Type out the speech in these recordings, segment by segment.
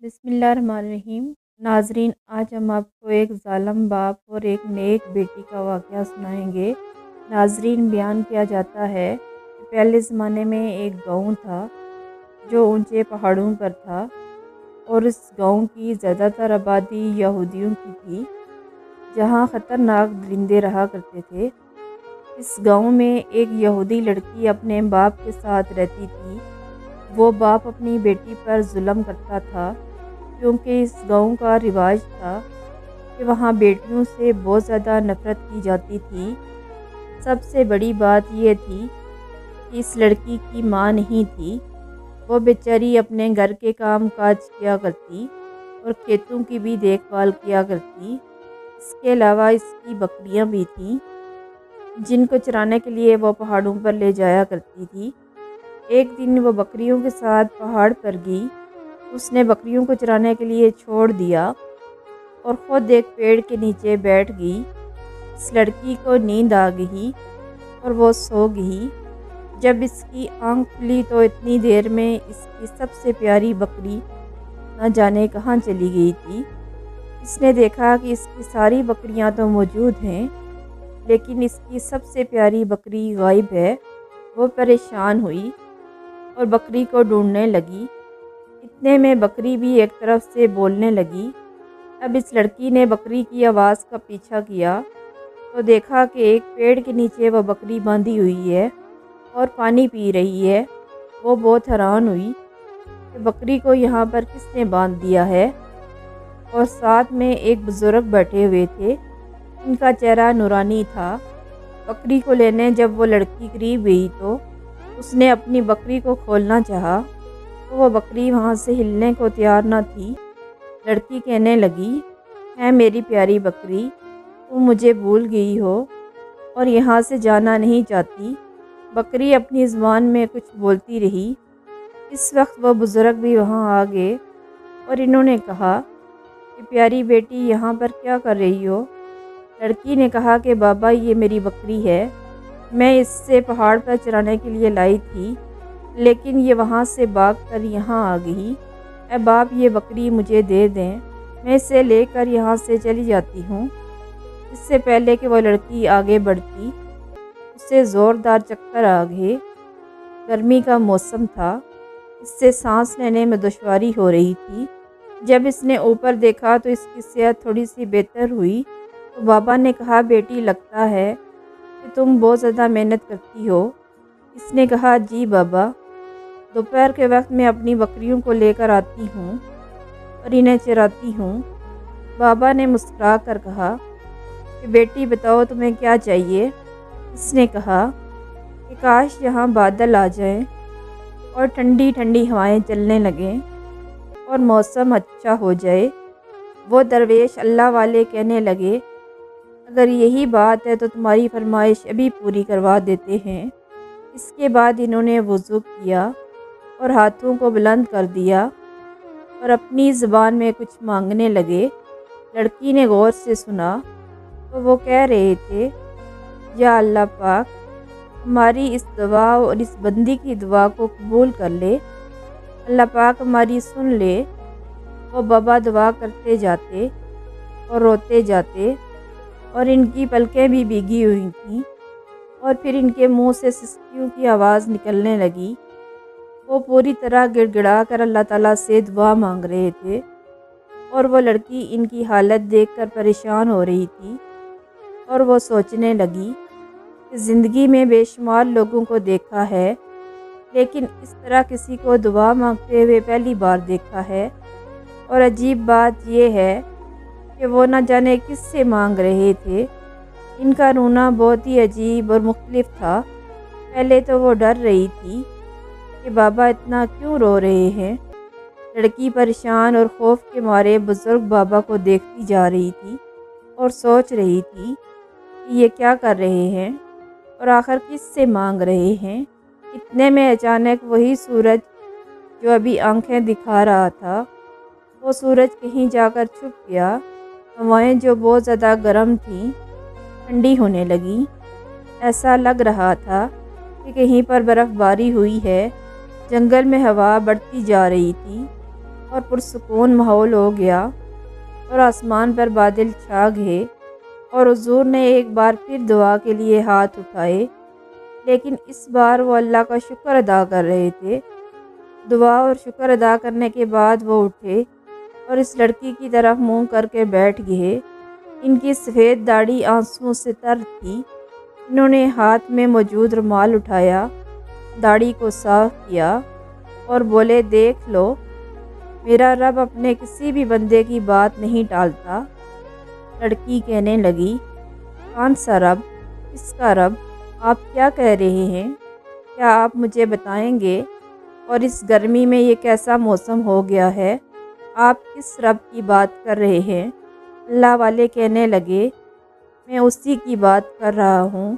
بسم اللہ الرحمن الرحیم۔ ناظرین، آج ہم آپ کو ایک ظالم باپ اور ایک نیک بیٹی کا واقعہ سنائیں گے۔ ناظرین، بیان کیا جاتا ہے کہ پہلے زمانے میں ایک گاؤں تھا جو اونچے پہاڑوں پر تھا، اور اس گاؤں کی زیادہ تر آبادی یہودیوں کی تھی، جہاں خطرناک درندے رہا کرتے تھے۔ اس گاؤں میں ایک یہودی لڑکی اپنے باپ کے ساتھ رہتی تھی۔ وہ باپ اپنی بیٹی پر ظلم کرتا تھا، کیونکہ اس گاؤں کا رواج تھا کہ وہاں بیٹیوں سے بہت زیادہ نفرت کی جاتی تھی۔ سب سے بڑی بات یہ تھی کہ اس لڑکی کی ماں نہیں تھی۔ وہ بیچاری اپنے گھر کے کام کاج کیا کرتی اور کھیتوں کی بھی دیکھ بھال کیا کرتی۔ اس کے علاوہ اس کی بکریاں بھی تھیں، جن کو چرانے کے لیے وہ پہاڑوں پر لے جایا کرتی تھی۔ ایک دن وہ بکریوں کے ساتھ پہاڑ پر گئی۔ اس نے بکریوں کو چرانے کے لیے چھوڑ دیا اور خود ایک پیڑ کے نیچے بیٹھ گئی۔ اس لڑکی کو نیند آ گئی اور وہ سو گئی۔ جب اس کی آنکھ کھلی تو اتنی دیر میں اس کی سب سے پیاری بکری نہ جانے کہاں چلی گئی تھی۔ اس نے دیکھا کہ اس کی ساری بکریاں تو موجود ہیں، لیکن اس کی سب سے پیاری بکری غائب ہے۔ وہ پریشان ہوئی اور بکری کو ڈھونڈنے لگی۔ اتنے میں بکری بھی ایک طرف سے بولنے لگی۔ اب اس لڑکی نے بکری کی آواز کا پیچھا کیا تو دیکھا کہ ایک پیڑ کے نیچے وہ بکری باندھی ہوئی ہے اور پانی پی رہی ہے۔ وہ بہت حیران ہوئی کہ بکری کو یہاں پر کس نے باندھ دیا ہے، اور ساتھ میں ایک بزرگ بیٹھے ہوئے تھے۔ ان کا چہرہ نورانی تھا۔ بکری کو لینے جب وہ لڑکی قریب گئی تو اس نے اپنی بکری کو کھولنا چاہا تو وہ بکری وہاں سے ہلنے کو تیار نہ تھی۔ لڑکی کہنے لگی، اے میری پیاری بکری، تم مجھے بھول گئی ہو اور یہاں سے جانا نہیں چاہتی۔ بکری اپنی زبان میں کچھ بولتی رہی۔ اس وقت وہ بزرگ بھی وہاں آ گئے اور انہوں نے کہا کہ پیاری بیٹی، یہاں پر کیا کر رہی ہو؟ لڑکی نے کہا کہ بابا، یہ میری بکری ہے، میں اس سے پہاڑ پر چرانے کے لیے لائی تھی، لیکن یہ وہاں سے بھاگ کر یہاں آ گئی۔ اے باپ، یہ بکری مجھے دے دیں، میں اسے لے کر یہاں سے چلی جاتی ہوں۔ اس سے پہلے کہ وہ لڑکی آگے بڑھتی، اسے زوردار چکر آ گئے۔ گرمی کا موسم تھا، اس سے سانس لینے میں دشواری ہو رہی تھی۔ جب اس نے اوپر دیکھا تو اس کی صحت تھوڑی سی بہتر ہوئی۔ تو بابا نے کہا، بیٹی، لگتا ہے کہ تم بہت زیادہ محنت کرتی ہو۔ اس نے کہا، جی بابا، دوپہر کے وقت میں اپنی بکریوں کو لے کر آتی ہوں اور انہیں چراتی ہوں۔ بابا نے مسکرا کر کہا کہ بیٹی، بتاؤ تمہیں کیا چاہیے؟ اس نے کہا کہ کاش یہاں بادل آ جائیں اور ٹھنڈی ٹھنڈی ہوائیں چلنے لگیں اور موسم اچھا ہو جائے۔ وہ درویش اللہ والے کہنے لگے، اگر یہی بات ہے تو تمہاری فرمائش ابھی پوری کروا دیتے ہیں۔ اس کے بعد انہوں نے وضو کیا اور ہاتھوں کو بلند کر دیا اور اپنی زبان میں کچھ مانگنے لگے۔ لڑکی نے غور سے سنا تو وہ کہہ رہے تھے، یا اللہ پاک، ہماری اس دعا اور اس بندی کی دعا کو قبول کر لے۔ اللہ پاک ہماری سن لے۔ وہ بابا دعا کرتے جاتے اور روتے جاتے، اور ان کی پلکیں بھی بھیگی ہوئی تھیں، اور پھر ان کے منہ سے سسکیوں کی آواز نکلنے لگی۔ وہ پوری طرح گڑ گڑا کر اللہ تعالیٰ سے دعا مانگ رہے تھے، اور وہ لڑکی ان کی حالت دیکھ کر پریشان ہو رہی تھی، اور وہ سوچنے لگی کہ زندگی میں بے شمار لوگوں کو دیکھا ہے، لیکن اس طرح کسی کو دعا مانگتے ہوئے پہلی بار دیکھا ہے۔ اور عجیب بات یہ ہے کہ وہ نہ جانے کس سے مانگ رہے تھے۔ ان کا رونا بہت ہی عجیب اور مختلف تھا۔ پہلے تو وہ ڈر رہی تھی کہ بابا اتنا کیوں رو رہے ہیں۔ لڑکی پریشان اور خوف کے مارے بزرگ بابا کو دیکھتی جا رہی تھی اور سوچ رہی تھی کہ یہ کیا کر رہے ہیں اور آخر کس سے مانگ رہے ہیں۔ اتنے میں اچانک وہی سورج جو ابھی آنکھیں دکھا رہا تھا، وہ سورج کہیں جا کر چھپ گیا۔ ہوائیں جو بہت زیادہ گرم تھیں، ٹھنڈی ہونے لگیں۔ ایسا لگ رہا تھا کہ کہیں پر برف باری ہوئی ہے۔ جنگل میں ہوا بڑھتی جا رہی تھی اور پرسکون ماحول ہو گیا اور آسمان پر بادل چھا گئے اور حضور نے ایک بار پھر دعا کے لیے ہاتھ اٹھائے، لیکن اس بار وہ اللہ کا شکر ادا کر رہے تھے۔ دعا اور شکر ادا کرنے کے بعد وہ اٹھے اور اس لڑکی کی طرف منہ کر کے بیٹھ گئے۔ ان کی سفید داڑھی آنسوؤں سے تر تھی۔ انہوں نے ہاتھ میں موجود رومال اٹھایا، داڑھی کو صاف کیا اور بولے، دیکھ لو، میرا رب اپنے کسی بھی بندے کی بات نہیں ٹالتا۔ لڑکی کہنے لگی، کون سا رب؟ کس کا رب؟ آپ کیا کہہ رہے ہیں؟ کیا آپ مجھے بتائیں گے؟ اور اس گرمی میں یہ کیسا موسم ہو گیا ہے؟ آپ کس رب کی بات کر رہے ہیں؟ اللہ والے کہنے لگے، میں اسی کی بات کر رہا ہوں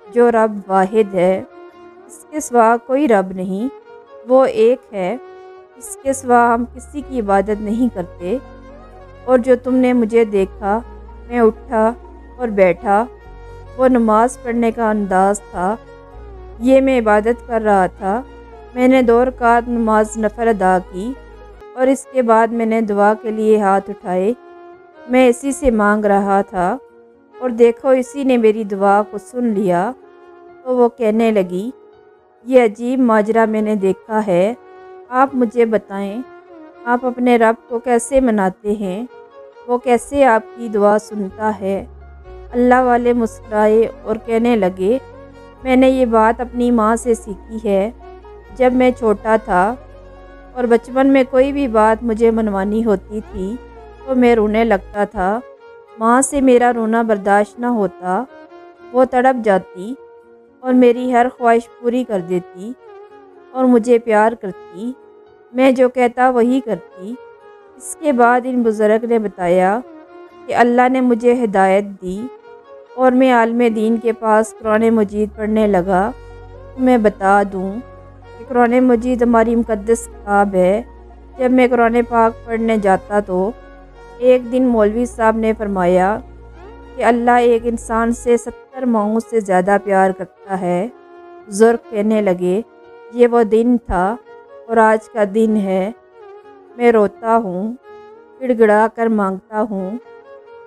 جو رب واحد ہے، اس کے سوا کوئی رب نہیں، وہ ایک ہے، اس کے سوا ہم کسی کی عبادت نہیں کرتے۔ اور جو تم نے مجھے دیکھا، میں اٹھا اور بیٹھا، وہ نماز پڑھنے کا انداز تھا، یہ میں عبادت کر رہا تھا۔ میں نے 2 رکعت نماز نفل ادا کی اور اس کے بعد میں نے دعا کے لیے ہاتھ اٹھائے، میں اسی سے مانگ رہا تھا اور دیکھو اسی نے میری دعا کو سن لیا۔ تو وہ کہنے لگی، یہ عجیب ماجرا میں نے دیکھا ہے، آپ مجھے بتائیں، آپ اپنے رب کو کیسے مناتے ہیں؟ وہ کیسے آپ کی دعا سنتا ہے؟ اللہ والے مسکرائے اور کہنے لگے، میں نے یہ بات اپنی ماں سے سیکھی ہے۔ جب میں چھوٹا تھا اور بچپن میں کوئی بھی بات مجھے منوانی ہوتی تھی تو میں رونے لگتا تھا۔ ماں سے میرا رونا برداشت نہ ہوتا، وہ تڑپ جاتی اور میری ہر خواہش پوری کر دیتی اور مجھے پیار کرتی، میں جو کہتا وہی کرتی۔ اس کے بعد ان بزرگ نے بتایا کہ اللہ نے مجھے ہدایت دی اور میں عالم دین کے پاس قرآن مجید پڑھنے لگا۔ تو میں بتا دوں کہ قرآن مجید ہماری مقدس کتاب ہے۔ جب میں قرآن پاک پڑھنے جاتا تو ایک دن مولوی صاحب نے فرمایا کہ اللہ ایک انسان سے 70 ماؤں سے زیادہ پیار کرتا ہے۔ بزرگ کہنے لگے، یہ وہ دن تھا اور آج کا دن ہے۔ میں روتا ہوں، گڑ گڑا کر مانگتا ہوں،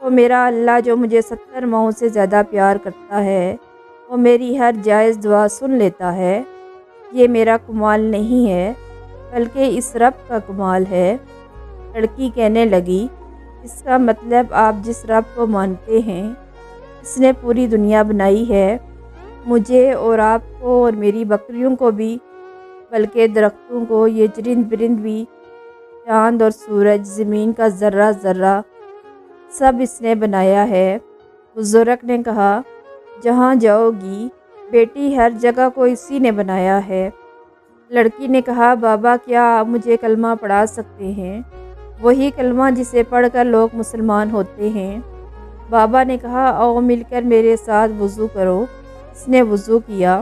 تو میرا اللہ جو مجھے 70 ماؤں سے زیادہ پیار کرتا ہے، وہ میری ہر جائز دعا سن لیتا ہے۔ یہ میرا کمال نہیں ہے بلکہ اس رب کا کمال ہے۔ لڑکی کہنے لگی، اس کا مطلب آپ جس رب کو مانتے ہیں، اس نے پوری دنیا بنائی ہے، مجھے اور آپ کو اور میری بکریوں کو بھی، بلکہ درختوں کو، یہ چرند پرند بھی، چاند اور سورج، زمین کا ذرہ ذرہ، سب اس نے بنایا ہے۔ بزرگ نے کہا، جہاں جاؤ گی بیٹی، ہر جگہ کو اسی نے بنایا ہے۔ لڑکی نے کہا، بابا کیا آپ مجھے کلمہ پڑھا سکتے ہیں؟ وہی کلمہ جسے پڑھ کر لوگ مسلمان ہوتے ہیں۔ بابا نے کہا، آؤ مل کر میرے ساتھ وضو کرو۔ اس نے وضو کیا۔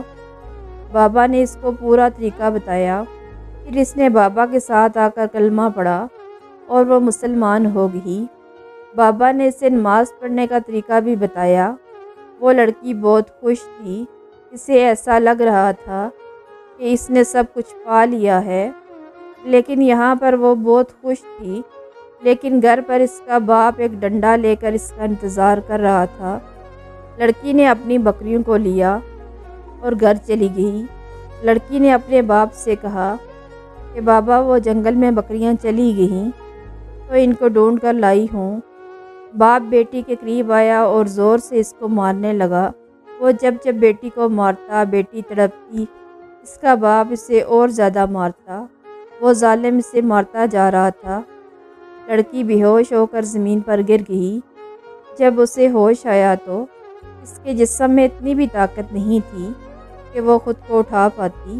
بابا نے اس کو پورا طریقہ بتایا، پھر اس نے بابا کے ساتھ آ کر کلمہ پڑھا اور وہ مسلمان ہو گئی۔ بابا نے اسے نماز پڑھنے کا طریقہ بھی بتایا۔ وہ لڑکی بہت خوش تھی، اسے ایسا لگ رہا تھا کہ اس نے سب کچھ پا لیا ہے، لیکن یہاں پر وہ بہت خوش تھی، لیکن گھر پر اس کا باپ ایک ڈنڈا لے کر اس کا انتظار کر رہا تھا۔ لڑکی نے اپنی بکریوں کو لیا اور گھر چلی گئی۔ لڑکی نے اپنے باپ سے کہا کہ بابا وہ جنگل میں بکریاں چلی گئیں تو ان کو ڈھونڈ کر لائی ہوں۔ باپ بیٹی کے قریب آیا اور زور سے اس کو مارنے لگا۔ وہ جب جب بیٹی کو مارتا، بیٹی تڑپتی، اس کا باپ اسے اور زیادہ مارتا۔ وہ ظالم اسے مارتا جا رہا تھا۔ لڑکی بے ہوش ہو کر زمین پر گر گئی۔ جب اسے ہوش آیا تو اس کے جسم میں اتنی بھی طاقت نہیں تھی کہ وہ خود کو اٹھا پاتی۔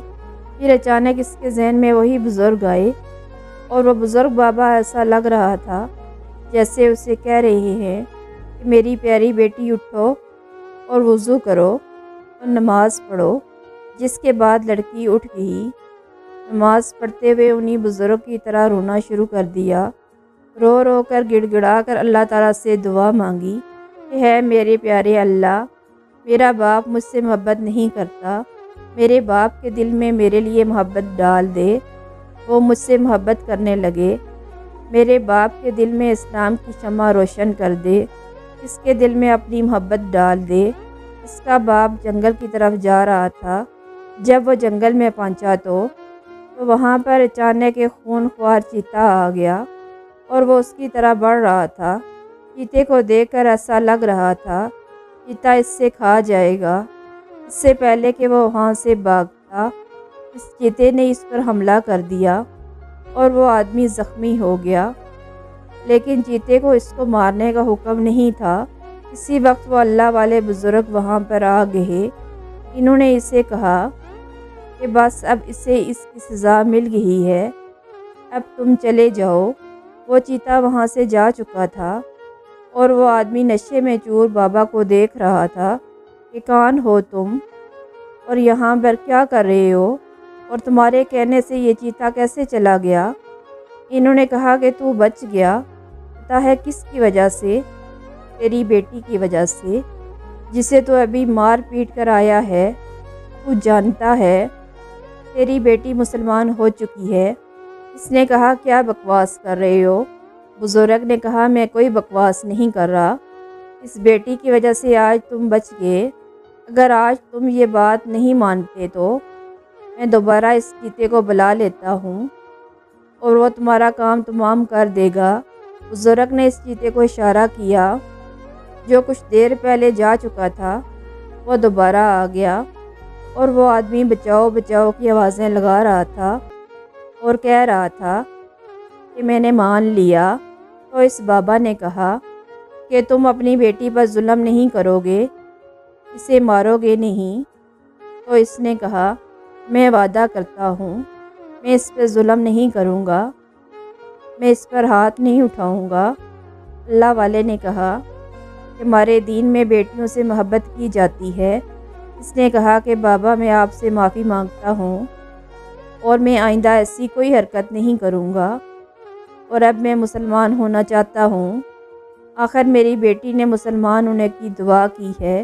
پھر اچانک اس کے ذہن میں وہی بزرگ آئے اور وہ بزرگ بابا ایسا لگ رہا تھا جیسے اسے کہہ رہے ہیں کہ میری پیاری بیٹی اٹھو اور وضو کرو اور نماز پڑھو۔ جس کے بعد لڑکی اٹھ گئی، نماز پڑھتے ہوئے انہی بزرگ کی طرح رونا شروع کر دیا۔ رو رو کر گڑ گڑا کر اللہ تعالیٰ سے دعا مانگی کہ ہے میرے پیارے اللہ، میرا باپ مجھ سے محبت نہیں کرتا، میرے باپ کے دل میں میرے لیے محبت ڈال دے، وہ مجھ سے محبت کرنے لگے۔ میرے باپ کے دل میں اسلام کی شمع روشن کر دے، اس کے دل میں اپنی محبت ڈال دے۔ اس کا باپ جنگل کی طرف جا رہا تھا۔ جب وہ جنگل میں پہنچا تو وہاں پر اچانک ایک خون خوار چیتا آ گیا اور وہ اس کی طرح بڑھ رہا تھا۔ چیتے کو دیکھ کر ایسا لگ رہا تھا چیتا اس سے کھا جائے گا۔ اس سے پہلے کہ وہ وہاں سے بھاگتا، اس چیتے نے اس پر حملہ کر دیا اور وہ آدمی زخمی ہو گیا، لیکن چیتے کو اس کو مارنے کا حکم نہیں تھا۔ اسی وقت وہ اللہ والے بزرگ وہاں پر آ گئے۔ انہوں نے اسے کہا کہ بس اب اسے اس کی سزا مل گئی ہے، اب تم چلے جاؤ۔ وہ چیتا وہاں سے جا چکا تھا اور وہ آدمی نشے میں چور بابا کو دیکھ رہا تھا کہ کون ہو تم اور یہاں پر کیا کر رہے ہو، اور تمہارے کہنے سے یہ چیتا کیسے چلا گیا؟ انہوں نے کہا کہ تو بچ گیا، پتہ ہے کس کی وجہ سے؟ تیری بیٹی کی وجہ سے، جسے تو ابھی مار پیٹ کر آیا ہے۔ تو جانتا ہے تیری بیٹی مسلمان ہو چکی ہے۔ اس نے کہا کیا بکواس کر رہے ہو؟ بزرگ نے کہا میں کوئی بکواس نہیں کر رہا، اس بیٹی کی وجہ سے آج تم بچ گئے۔ اگر آج تم یہ بات نہیں مانتے تو میں دوبارہ اس چیتے کو بلا لیتا ہوں اور وہ تمہارا کام تمام کر دے گا۔ بزرگ نے اس چیتے کو اشارہ کیا جو کچھ دیر پہلے جا چکا تھا، وہ دوبارہ آ گیا اور وہ آدمی بچاؤ بچاؤ کی آوازیں لگا رہا تھا اور کہہ رہا تھا کہ میں نے مان لیا۔ تو اس بابا نے کہا کہ تم اپنی بیٹی پر ظلم نہیں کرو گے، اسے مارو گے نہیں؟ تو اس نے کہا میں وعدہ کرتا ہوں میں اس پہ ظلم نہیں کروں گا، میں اس پر ہاتھ نہیں اٹھاؤں گا۔ اللہ والے نے کہا کہ ہمارے دین میں بیٹیوں سے محبت کی جاتی ہے۔ اس نے کہا کہ بابا میں آپ سے معافی مانگتا ہوں اور میں آئندہ ایسی کوئی حرکت نہیں کروں گا، اور اب میں مسلمان ہونا چاہتا ہوں۔ آخر میری بیٹی نے مسلمان ہونے کی دعا کی ہے،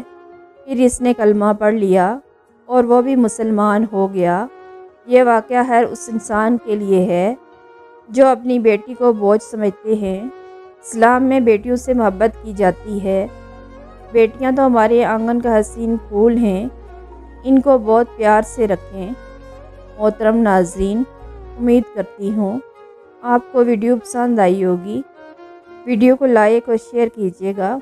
پھر اس نے کلمہ پڑھ لیا اور وہ بھی مسلمان ہو گیا۔ یہ واقعہ ہر اس انسان کے لیے ہے جو اپنی بیٹی کو بوجھ سمجھتے ہیں۔ اسلام میں بیٹیوں سے محبت کی جاتی ہے۔ بیٹیاں تو ہمارے آنگن کا حسین پھول ہیں، ان کو بہت پیار سے رکھیں۔ محترم ناظرین، امید کرتی ہوں آپ کو ویڈیو پسند آئی ہوگی۔ ویڈیو کو لائک اور شیئر کیجیے گا۔